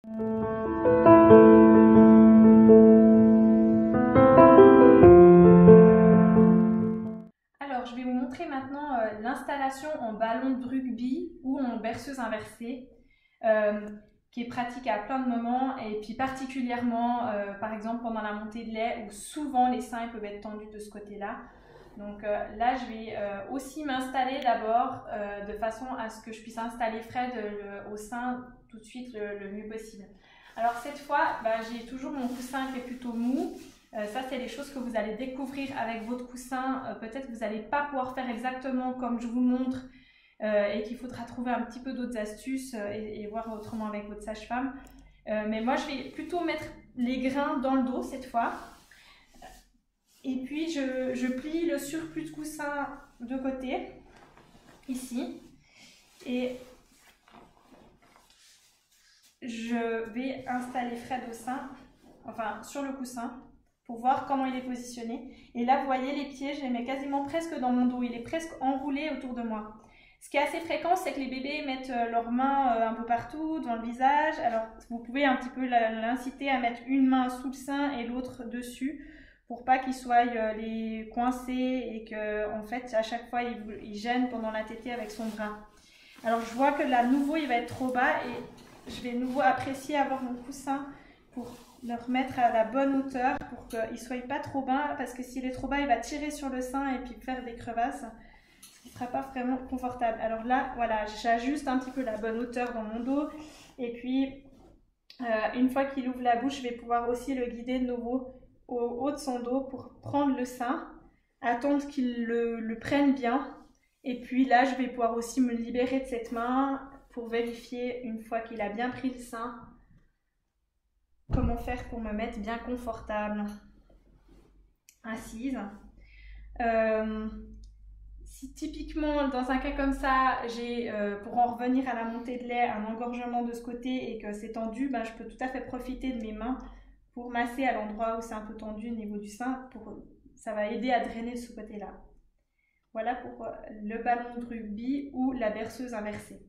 Alors, je vais vous montrer maintenant l'installation en ballon de rugby ou en berceuse inversée, qui est pratique à plein de moments, et puis particulièrement, par exemple, pendant la montée de lait, où souvent les seins peuvent être tendus de ce côté-là. Donc là, je vais aussi m'installer d'abord de façon à ce que je puisse installer Fred au sein tout de suite le mieux possible. Alors cette fois, j'ai toujours mon coussin qui est plutôt mou. Ça, c'est les choses que vous allez découvrir avec votre coussin. Peut-être que vous n'allez pas pouvoir faire exactement comme je vous montre et qu'il faudra trouver un petit peu d'autres astuces et voir autrement avec votre sage-femme. Mais moi, je vais plutôt mettre les grains dans le dos cette fois. Et puis, je plie le surplus de coussin de côté, ici. Et je vais installer Fred au sein, enfin sur le coussin, pour voir comment il est positionné. Et là, vous voyez, les pieds, je les mets quasiment presque dans mon dos. Il est presque enroulé autour de moi. Ce qui est assez fréquent, c'est que les bébés mettent leurs mains un peu partout, dans le visage. Alors, vous pouvez un petit peu l'inciter à mettre une main sous le sein et l'autre dessus, pour pas qu'ils soient les coincés et que, en fait, à chaque fois, il gêne pendant la tétée avec son bras. Alors, je vois que là, nouveau, il va être trop bas et je vais nouveau apprécier avoir mon coussin pour le remettre à la bonne hauteur pour qu'il ne soit pas trop bas, parce que s'il est trop bas, il va tirer sur le sein et puis faire des crevasses, ce qui ne sera pas vraiment confortable. Alors là, voilà, j'ajuste un petit peu la bonne hauteur dans mon dos, et puis une fois qu'il ouvre la bouche, je vais pouvoir aussi le guider de nouveau au haut de son dos pour prendre le sein, attendre qu'il le prenne bien, et puis là, je vais pouvoir aussi me libérer de cette main pour vérifier, une fois qu'il a bien pris le sein, comment faire pour me mettre bien confortable, assise. Si typiquement dans un cas comme ça, j'ai pour en revenir à la montée de lait un engorgement de ce côté et que c'est tendu, je peux tout à fait profiter de mes mains pour masser à l'endroit où c'est un peu tendu au niveau du sein. Ça va aider à drainer de ce côté-là. Voilà pour le ballon de rugby ou la berceuse inversée.